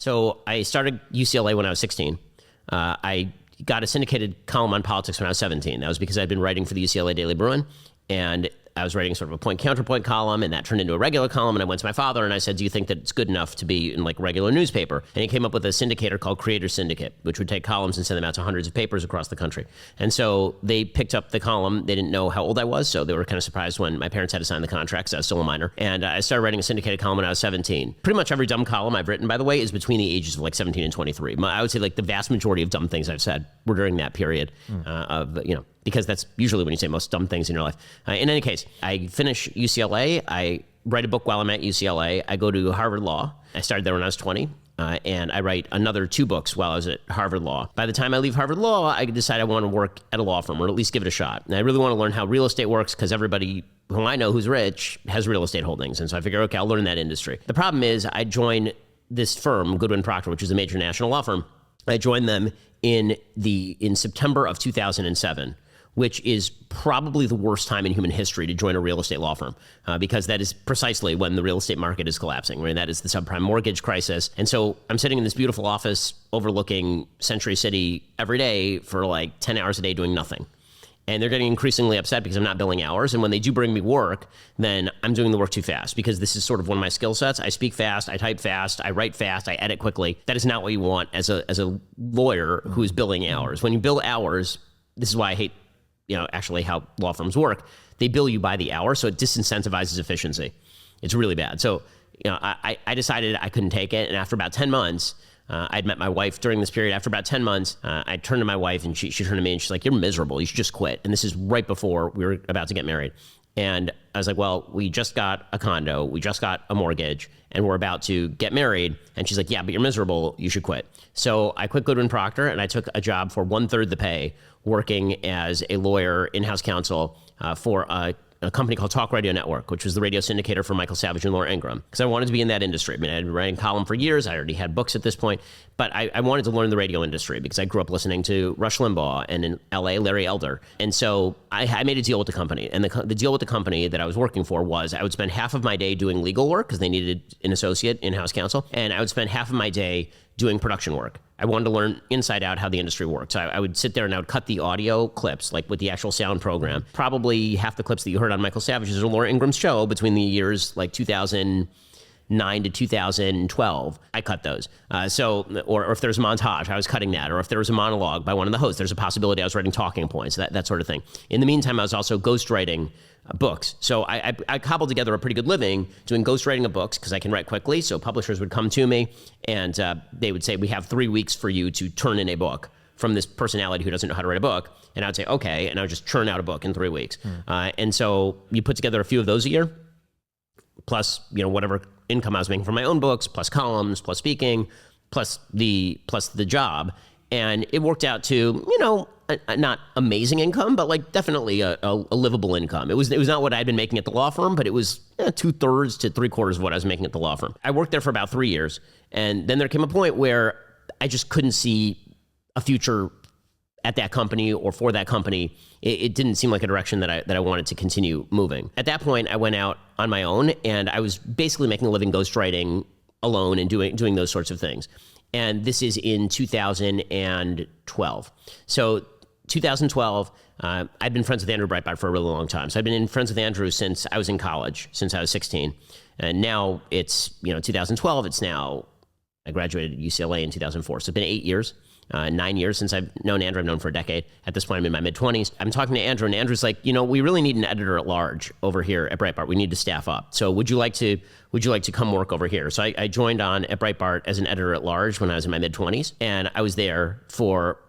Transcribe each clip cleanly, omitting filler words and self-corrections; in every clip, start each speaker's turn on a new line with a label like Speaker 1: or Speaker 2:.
Speaker 1: So I started UCLA when I was 16. I got a syndicated column on politics when I was 17. That was because I'd been writing for the UCLA Daily Bruin, and I was writing sort of a point-counterpoint column, and that turned into a regular column, and I went to my father, and I said, do you think that it's good enough to be in like regular newspaper? And he came up with a syndicator called Creator Syndicate, which would take columns and send them out to hundreds of papers across the country. And so they picked up the column. They didn't know how old I was, so they were kind of surprised when my parents had to sign the contract, because I was still a minor. And I started writing a syndicated column when I was 17. Pretty much every dumb column I've written, by the way, is between the ages of like 17 and 23. I would say like the vast majority of dumb things I've said were during that period because that's usually when you say most dumb things in your life. In any case, I finish UCLA. I write a book while I'm at UCLA. I go to Harvard Law. I started there when I was 20. And I write another 2 books while I was at Harvard Law. By the time I leave Harvard Law, I decide I want to work at a law firm, or at least give it a shot. And I really want to learn how real estate works, because everybody who I know who's rich has real estate holdings. And so I figure, okay, I'll learn that industry. The problem is I joined this firm, Goodwin Procter, which is a major national law firm. I joined them in September of 2007. Which is probably the worst time in human history to join a real estate law firm, because that is precisely when the real estate market is collapsing. Right? That is the subprime mortgage crisis. And so I'm sitting in this beautiful office overlooking Century City every day for like 10 hours a day doing nothing. And they're getting increasingly upset because I'm not billing hours. And when they do bring me work, then I'm doing the work too fast, because this is sort of one of my skill sets. I speak fast, I type fast, I write fast, I edit quickly. That is not what you want as a lawyer who's billing hours. When you bill hours, this is why I hate actually how law firms work. They bill you by the hour, so it disincentivizes efficiency. It's really bad. So, I decided I couldn't take it, and after about 10 months, I'd met my wife during this period. After about 10 months, I turned to my wife, and she turned to me, and she's like, "You're miserable. You should just quit." And this is right before we were about to get married. And I was like, well, we just got a condo, we just got a mortgage, and we're about to get married. And she's like, yeah, but you're miserable, you should quit. So I quit Goodwin Procter, and I took a job for 1/3 the pay, working as a lawyer, in-house counsel for a company called Talk Radio Network, which was the radio syndicator for Michael Savage and Laura Ingraham, because I wanted to be in that industry. I mean, I'd been writing column for years. I already had books at this point, but I wanted to learn the radio industry because I grew up listening to Rush Limbaugh, and in LA, Larry Elder. And so I made a deal with the company, and the deal with the company that I was working for was I would spend half of my day doing legal work because they needed an associate in-house counsel, and I would spend half of my day doing production work. I wanted to learn inside out how the industry works. So I would sit there and I would cut the audio clips, like with the actual sound program. Probably half the clips that you heard on Michael Savage's or Laura Ingram's show between the years like 2009 to 2012, I cut those. Or if there's a montage, I was cutting that. Or if there was a monologue by one of the hosts, there's a possibility I was writing talking points, that sort of thing. In the meantime, I was also ghostwriting books. So I cobbled together a pretty good living doing ghostwriting of books because I can write quickly. So publishers would come to me and they would say, we have 3 weeks for you to turn in a book from this personality who doesn't know how to write a book. And I would say, okay. And I would just churn out a book in 3 weeks. And so you put together a few of those a year, plus, whatever income I was making from my own books, plus columns, plus speaking, plus the job. And it worked out to, not amazing income, but like definitely a livable income. It was not what I'd been making at the law firm, but it was 2/3 to 3/4 of what I was making at the law firm. I worked there for about 3 years. And then there came a point where I just couldn't see a future at that company or for that company. It didn't seem like a direction that I wanted to continue moving. At that point, I went out on my own, and I was basically making a living ghostwriting alone and doing those sorts of things. And this is in 2012. So 2012, I'd been friends with Andrew Breitbart for a really long time. So I've been friends with Andrew since I was in college, since I was 16. And now it's, 2012. It's now, I graduated UCLA in 2004. So it's been 8 years. 9 years since I've known Andrew. I've known for a decade. At this point, I'm in my mid-20s. I'm talking to Andrew, and Andrew's like, we really need an editor at large over here at Breitbart. We need to staff up. So would you like to come work over here? So I joined on at Breitbart as an editor at large when I was in my mid-20s, and I was there for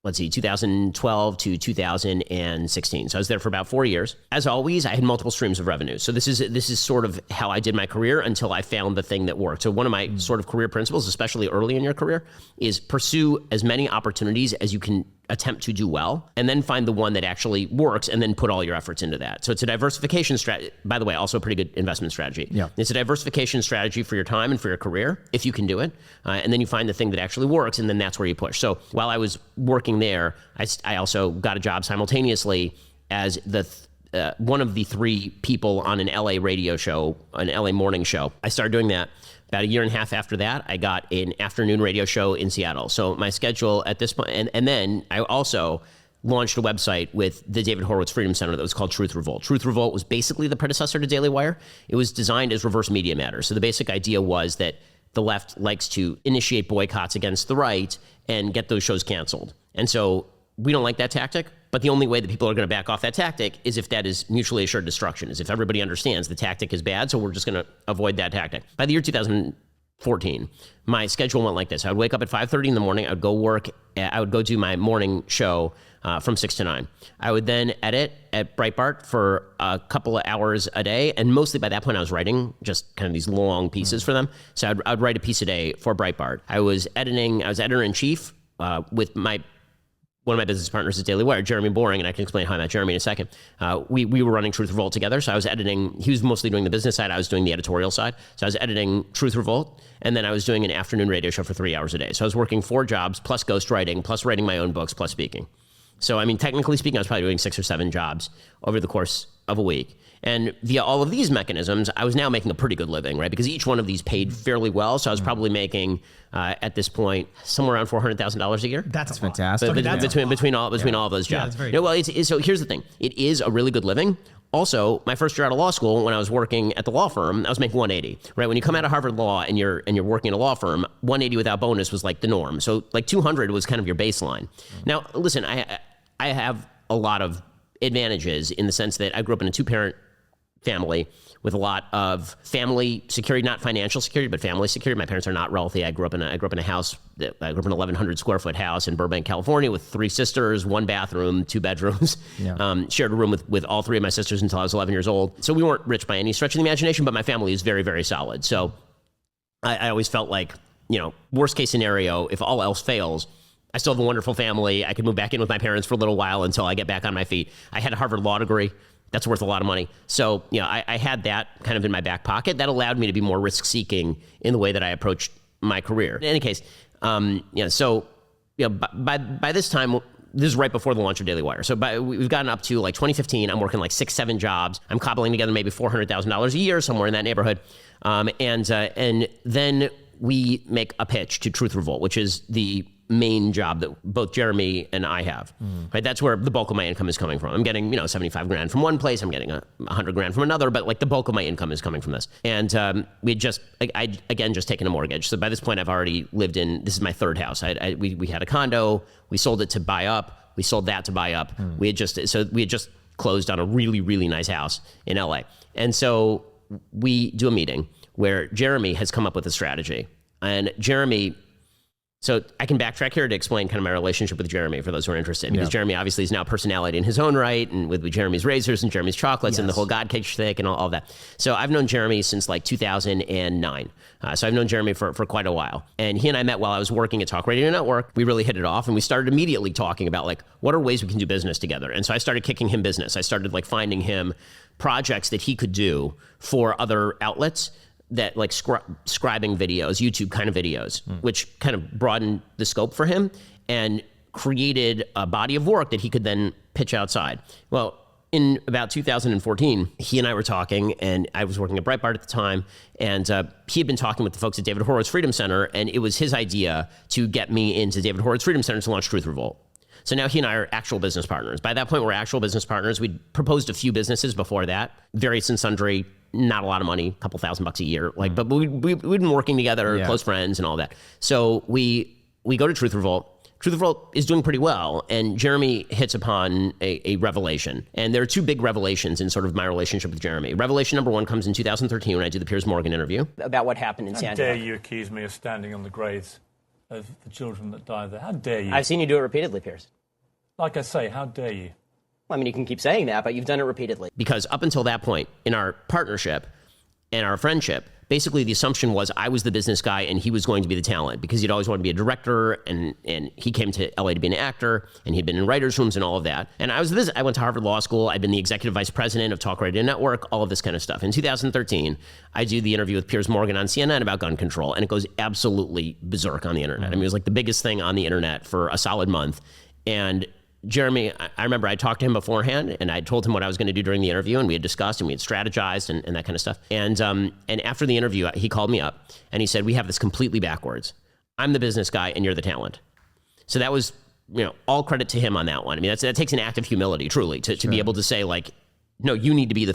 Speaker 1: 2012 to 2016. So I was there for about 4 years. As always, I had multiple streams of revenue. So this is sort of how I did my career until I found the thing that worked. So one of my sort of career principles, especially early in your career, is pursue as many opportunities as you can attempt to do well, and then find the one that actually works, and then put all your efforts into that. So it's a diversification strategy. By the way, also a pretty good investment strategy. Yeah. It's a diversification strategy for your time and for your career, if you can do it. And then you find the thing that actually works, and then that's where you push. So while I was working there, I also got a job simultaneously as the one of the three people on an LA radio show, an LA morning show. I started doing that. About a year and a half after that, I got an afternoon radio show in Seattle. So my schedule at this point, and then I also launched a website with the David Horowitz Freedom Center that was called Truth Revolt. Truth Revolt was basically the predecessor to Daily Wire. It was designed as reverse media matters. So the basic idea was that the left likes to initiate boycotts against the right and get those shows canceled. And so we don't like that tactic, but the only way that people are going to back off that tactic is if that is mutually assured destruction, is if everybody understands the tactic is bad, so we're just going to avoid that tactic. By the year 2014, my schedule went like this. I would wake up at 5:30 in the morning. I would go work. I would go do my morning show from 6 to 9. I would then edit at Breitbart for a couple of hours a day. And mostly by that point, I was writing just kind of these long pieces for them. So I'd write a piece a day for Breitbart. I was editor-in-chief with one of my business partners at Daily Wire, Jeremy Boring, and I can explain how I met Jeremy in a second. We were running Truth Revolt together, so I was editing. He was mostly doing the business side. I was doing the editorial side. So I was editing Truth Revolt, and then I was doing an afternoon radio show for 3 hours a day. So I was working 4 jobs, plus ghostwriting, plus writing my own books, plus speaking. So, I mean, technically speaking, I was probably doing 6 or 7 jobs over the course of a week. And via all of these mechanisms, I was now making a pretty good living, right? Because each one of these paid fairly well. So I was probably making, at this point, somewhere around $400,000 a year.
Speaker 2: That's fantastic.
Speaker 1: Between all of those jobs.
Speaker 2: Very
Speaker 1: So here's the thing. It is a really good living. Also, my first year out of law school, when I was working at the law firm, I was making $180, right? When you come out of Harvard Law and you're working at a law firm, $180 without bonus was like the norm. So like $200 was kind of your baseline. Now, listen, I have a lot of advantages in the sense that I grew up in a 2-parent family with a lot of family security, not financial security, but family security. My parents are not wealthy. I grew up in a house. I grew up in an 1,100 square foot house in Burbank, California, with 3 sisters, 1 bathroom, 2 bedrooms. Yeah. Shared a room with all 3 of my sisters until I was 11 years old. So we weren't rich by any stretch of the imagination, but my family is very, very solid. So I always felt like, worst case scenario, if all else fails, I still have a wonderful family. I could move back in with my parents for a little while until I get back on my feet. I had a Harvard Law degree. That's worth a lot of money. So, I had that kind of in my back pocket. That allowed me to be more risk-seeking in the way that I approached my career. In any case, by this time, this is right before the launch of Daily Wire. So we've gotten up to like 2015. I'm working like 6, 7 jobs. I'm cobbling together maybe $400,000 a year, somewhere in that neighborhood. And then we make a pitch to Truth Revolt, which is the main job that both Jeremy and I have, right? That's where the bulk of my income is coming from. I'm getting, $75,000 from one place. I'm getting $100,000 from another, but like the bulk of my income is coming from this. And I just taken a mortgage. So by this point, I've already lived in, this is my 3rd house. We had a condo. We sold it to buy up. We sold that to buy up. We had just closed on a really, really nice house in LA. And so we do a meeting where Jeremy has come up with a strategy. And Jeremy, so I can backtrack here to explain kind of my relationship with Jeremy for those who are interested, because Jeremy obviously is now a personality in his own right, and with Jeremy's razors and Jeremy's chocolates and the whole God cake shtick and all that. So I've known Jeremy since like 2009. So I've known Jeremy for quite a while. And he and I met while I was working at Talk Radio Network. We really hit it off, and we started immediately talking about like, what are ways we can do business together? And so I started kicking him business. I started like finding him projects that he could do for other outlets, that like scribing videos, YouTube kind of videos, which kind of broadened the scope for him and created a body of work that he could then pitch outside. Well, in about 2014, he and I were talking, and I was working at Breitbart at the time, and he had been talking with the folks at David Horowitz Freedom Center, and it was his idea to get me into David Horowitz Freedom Center to launch Truth Revolt. So now he and I are actual business partners. By that point, we're actual business partners. We'd proposed a few businesses before that, various and sundry, not a lot of money, a couple $1,000 a year. But we'd been working together, close friends and all that. So we go to Truth Revolt. Truth Revolt is doing pretty well, and Jeremy hits upon a revelation. And there are 2 big revelations in sort of my relationship with Jeremy. Revelation number 1 comes in 2013 when I do the Piers Morgan interview about what happened in San Diego.
Speaker 3: How dare you accuse me of standing on the graves of the children that died there? How dare you?
Speaker 1: I've seen you do it repeatedly, Piers.
Speaker 3: Like I say, how dare you?
Speaker 1: Well, I mean, you can keep saying that, but you've done it repeatedly. Because up until that point in our partnership and our friendship, basically the assumption was I was the business guy and he was going to be the talent, because he'd always wanted to be a director, and he came to LA to be an actor, and he'd been in writers' rooms and all of that. And I went to Harvard Law School. I'd been the executive vice president of Talk Radio Network, all of this kind of stuff. In 2013, I do the interview with Piers Morgan on CNN about gun control, and it goes absolutely berserk on the internet. I mean, it was like the biggest thing on the internet for a solid month. And Jeremy, I remember I talked to him beforehand, and I told him what I was going to do during the interview, and we had discussed and we had strategized and that kind of stuff. And after the interview, he called me up and he said, "We have this completely backwards. I'm the business guy and you're the talent." So that was, all credit to him on that one. I mean, that takes an act of humility, truly, to be able to say, like, no, you need to be the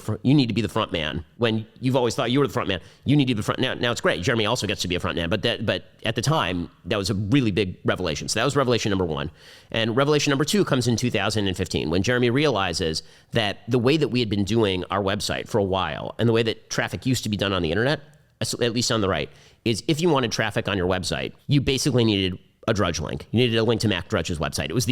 Speaker 1: front man when you've always thought you were the front man. You need to be the front. Now it's great. Jeremy also gets to be a front man, but at the time that was a really big revelation. So that was revelation number one. And revelation number two comes in 2015 when Jeremy realizes that the way that we had been doing our website for a while and the way that traffic used to be done on the internet, at least on the right, is if you wanted traffic on your website, you basically needed a Drudge link. You needed a link to Mac Drudge's website. It was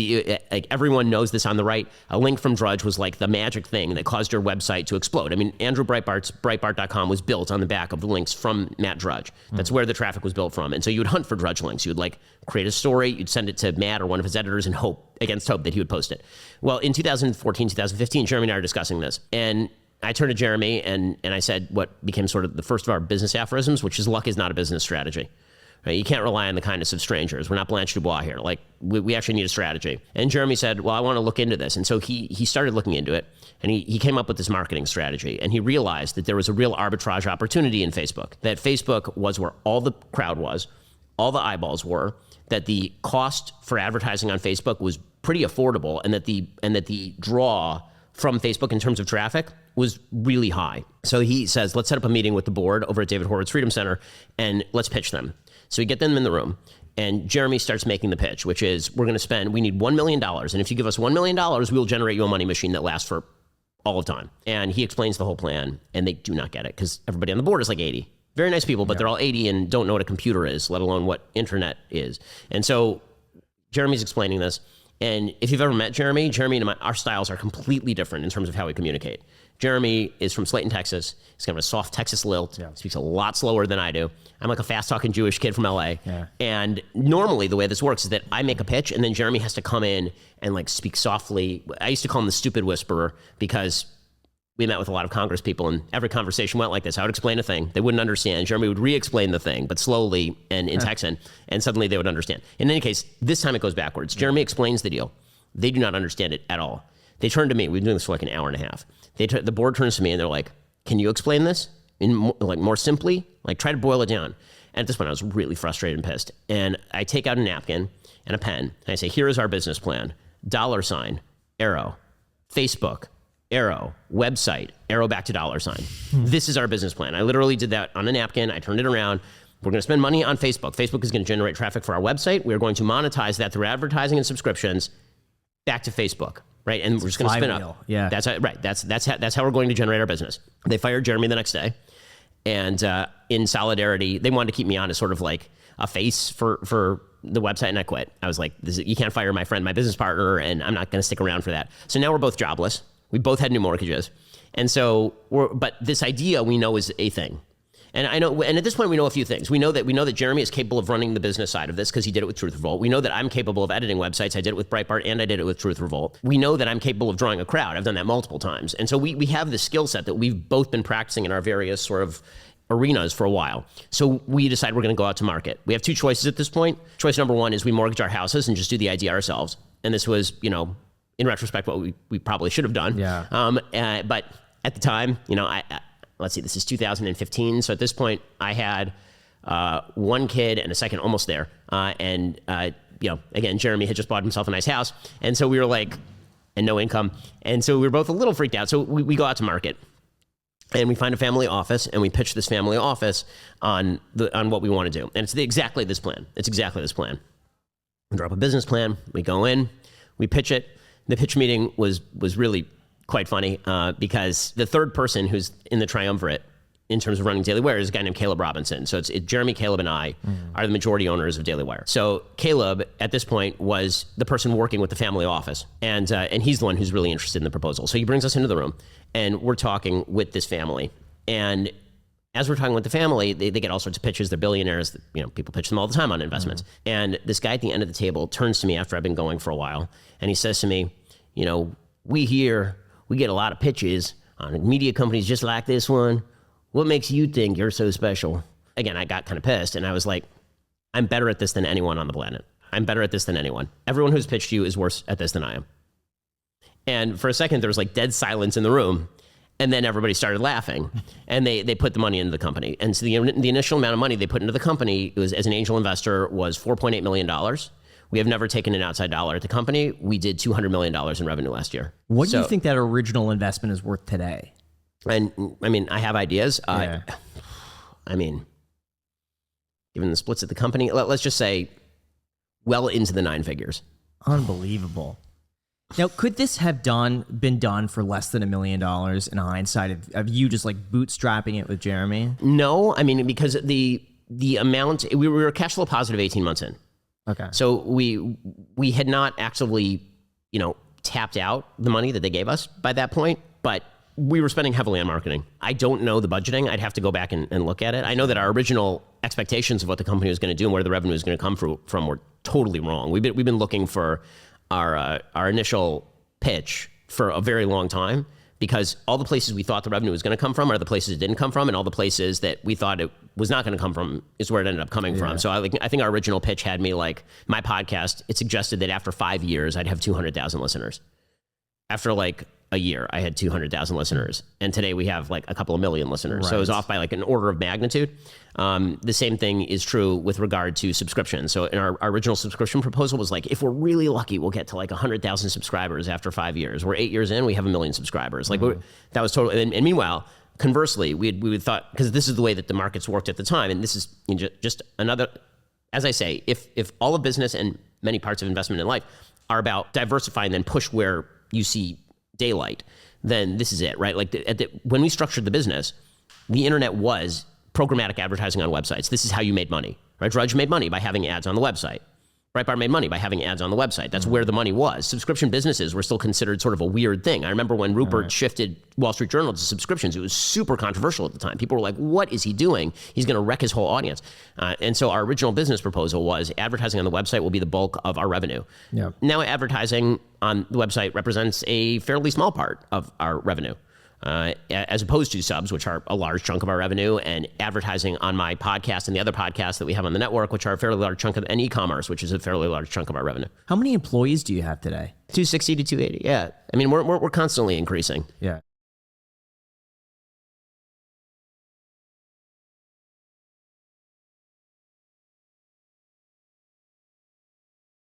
Speaker 1: like everyone knows this on the right. A link from Drudge was like the magic thing that caused your website to explode. I mean, Andrew Breitbart's Breitbart.com was built on the back of the links from Matt Drudge. That's where the traffic was built from. And so you would hunt for Drudge links. You would like create a story, you'd send it to Matt or one of his editors and hope that he would post it. Well, in 2014, 2015, Jeremy and I are discussing this. And I turned to Jeremy and I said what became sort of the first of our business aphorisms, which is luck is not a business strategy. Right? You can't rely on the kindness of strangers. We're not Blanche Dubois here. Like, we actually need a strategy. And Jeremy said, well, I want to look into this. And so he started looking into it, and he came up with this marketing strategy. And he realized that there was a real arbitrage opportunity in Facebook, that Facebook was where all the crowd was, all the eyeballs were, that the cost for advertising on Facebook was pretty affordable, and that the draw from Facebook in terms of traffic was really high. So he says, let's set up a meeting with the board over at David Horowitz Freedom Center, and let's pitch them. So we get them in the room, and Jeremy starts making the pitch, which is we need $1 million. And if you give us $1 million, we will generate you a money machine that lasts for all of time. And he explains the whole plan, and they do not get it because everybody on the board is like 80. Very nice people, but they're all 80 and don't know what a computer is, let alone what internet is. And so Jeremy's explaining this. And if you've ever met Jeremy and our styles are completely different in terms of how we communicate. Jeremy is from Slayton, Texas. He's kind of a soft Texas lilt. Yeah. Speaks a lot slower than I do. I'm like a fast-talking Jewish kid from LA. Yeah. And normally the way this works is that I make a pitch and then Jeremy has to come in and like speak softly. I used to call him the stupid whisperer because we met with a lot of Congress people and every conversation went like this. I would explain a thing. They wouldn't understand. Jeremy would re-explain the thing, but slowly and in Texan, and suddenly they would understand. In any case, this time it goes backwards. Jeremy explains the deal. They do not understand it at all. They turn to me. We've been doing this for like an hour and a half. The board turns to me and they're like, "Can you explain this more simply? Like, try to boil it down." And at this point, I was really frustrated and pissed. And I take out a napkin and a pen and I say, "Here is our business plan: $, arrow, Facebook, arrow, website, arrow back to $. This is our business plan." I literally did that on a napkin. I turned it around. We're going to spend money on Facebook. Facebook is going to generate traffic for our website. We're going to monetize that through advertising and subscriptions back to Facebook. Right, and we're just going to spin up.
Speaker 2: Yeah,
Speaker 1: that's how, right. That's how we're going to generate our business. They fired Jeremy the next day, and in solidarity, they wanted to keep me on as sort of like a face for the website, and I quit. I was like, "You can't fire my friend, my business partner, and I'm not going to stick around for that." So now we're both jobless. We both had new mortgages, and so but this idea we know is a thing. And I know, and at this point, we know a few things. We know that Jeremy is capable of running the business side of this because he did it with Truth Revolt. We know that I'm capable of editing websites. I did it with Breitbart and I did it with Truth Revolt. We know that I'm capable of drawing a crowd. I've done that multiple times. And so we have the skill set that we've both been practicing in our various sort of arenas for a while. So we decide we're going to go out to market. We have two choices at this point. Choice number one is we mortgage our houses and just do the idea ourselves. And this was, in retrospect, what we probably should have done.
Speaker 2: Yeah.
Speaker 1: But at the time, let's see, this is 2015. So at this point, I had one kid and a second almost there. Again, Jeremy had just bought himself a nice house. And so we were like, and no income. And so we were both a little freaked out. So we go out to market and we find a family office and we pitch this family office on what we want to do. And it's exactly this plan. We drop a business plan. We go in, we pitch it. The pitch meeting was really quite funny because the third person who's in the triumvirate in terms of running Daily Wire is a guy named Caleb Robinson. So it's Jeremy, Caleb, and I are the majority owners of Daily Wire. So Caleb, at this point, was the person working with the family office, and he's the one who's really interested in the proposal. So he brings us into the room, and we're talking with this family. And as we're talking with the family, they get all sorts of pitches. They're billionaires. People pitch them all the time on investments. And this guy at the end of the table turns to me after I've been going for a while, and he says to me, we get a lot of pitches on media companies just like this one. What makes you think you're so special? Again, I got kind of pissed and I was like, I'm better at this than anyone on the planet. I'm better at this than anyone. Everyone who's pitched you is worse at this than I am. And for a second, there was like dead silence in the room. And then everybody started laughing, and they put the money into the company. And so the initial amount of money they put into the company was, as an angel investor, was $4.8 million. We have never taken an outside dollar at the company. We did $200 million in revenue last year.
Speaker 2: What do you think that original investment is worth today?
Speaker 1: And I mean, I have ideas.
Speaker 2: Yeah.
Speaker 1: I mean, given the splits at the company, let's just say well into the 9 figures.
Speaker 2: Unbelievable. Now, could this have been done for less than $1 million in hindsight of you just like bootstrapping it with Jeremy?
Speaker 1: No, I mean, because the amount, we were cash flow positive 18 months in.
Speaker 2: Okay.
Speaker 1: So we had not actually, tapped out the money that they gave us by that point, but we were spending heavily on marketing. I don't know the budgeting. I'd have to go back and look at it. I know that our original expectations of what the company was going to do and where the revenue was going to come from were totally wrong. We've been looking for our initial pitch for a very long time, because all the places we thought the revenue was going to come from are the places it didn't come from, and all the places that we thought it was not going to come from is where it ended up coming from. So I think our original pitch had me like, my podcast, it suggested that after 5 years, I'd have 200,000 listeners. After like a year, I had 200,000 listeners. And today we have like a couple of million listeners.
Speaker 2: Right.
Speaker 1: So it was off by like an order of magnitude. The same thing is true with regard to subscriptions. So in our original subscription proposal was like, if we're really lucky, we'll get to like 100,000 subscribers after 5 years. We're 8 years in, we have 1 million subscribers. Like that was totally, and meanwhile, conversely, we would thought, because this is the way that the markets worked at the time, and this is just another, as I say, if all of business and many parts of investment in life are about diversifying, then push where you see daylight, then this is it, right? Like when we structured the business, the internet was programmatic advertising on websites. This is how you made money, right? Drudge made money by having ads on the website. Breitbart made money by having ads on the website. That's where the money was. Subscription businesses were still considered sort of a weird thing. I remember when Rupert shifted Wall Street Journal to subscriptions, it was super controversial at the time. People were like, what is he doing? He's going to wreck his whole audience. And so our original business proposal was advertising on the website will be the bulk of our revenue.
Speaker 2: Yeah.
Speaker 1: Now advertising on the website represents a fairly small part of our revenue. As opposed to subs, which are a large chunk of our revenue, and advertising on my podcast and the other podcasts that we have on the network, which are a fairly large chunk of, and e-commerce, which is a fairly large chunk of our revenue.
Speaker 2: How many employees do you have today?
Speaker 1: 260 to 280. Yeah. I mean, we're constantly increasing.
Speaker 2: Yeah.